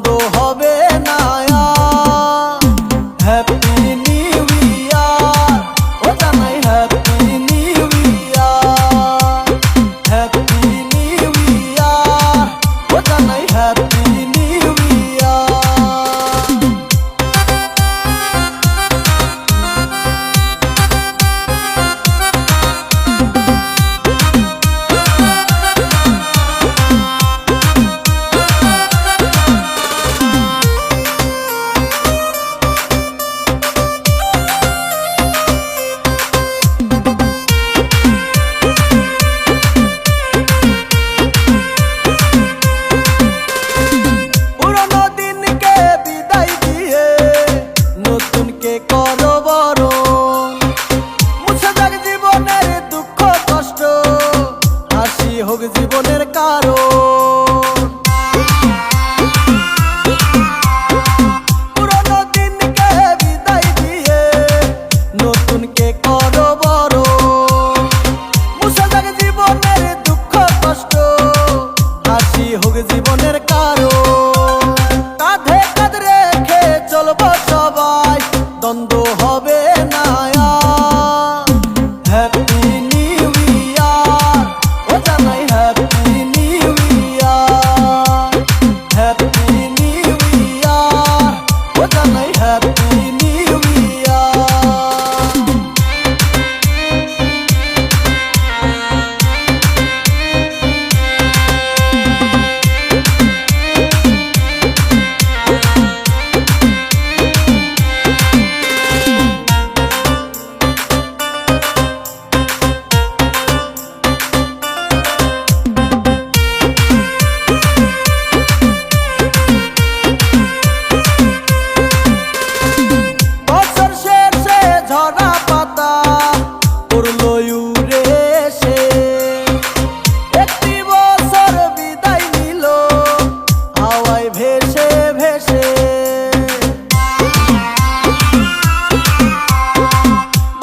দ্বন্দ্ব হবে না আর। হ্যাপি নিউ ইয়ার, ও জানাই happy new year. Happy new year, ও জানাই হ্যাপি নিউ ইয়ার। করো বরণ, মুছে যাক জীবনের দুঃখ কষ্ট, হাসি হোক জীবনের কারণ। পুরনো দিনকে বিদায় দিয়ে নতুনকে করো বরণ, মুছে যাক জীবনের দুঃখ কষ্ট, হাসি হোক জীবনের কারণ। কাঁধে কাঁধ রেখে চলবো সবাই, দ্বন্দ্ব হবে না আর। হ্যাপি নিউ ইয়ার, ও জানাই happy new year. Happy new year, ও জানাই হ্যাপি নিউ ইয়ার। ঝরা পাতা পড়লো উড়ে এসে, একটি বছর বিদায় নিল হাওয়ায় ভেসে ভেসে।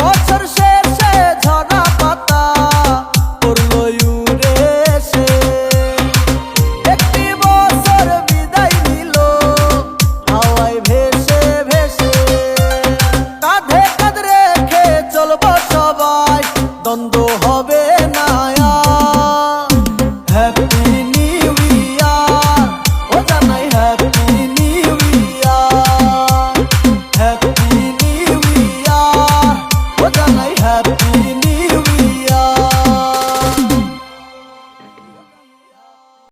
বছর শেষে ঝরা পাতা পড়লো উড়ে এসে, একটি বছর বিদায় নিল হাওয়ায় ভেসে ভেসে। কাঁধে কাঁধ রেখে চলবো সবাই,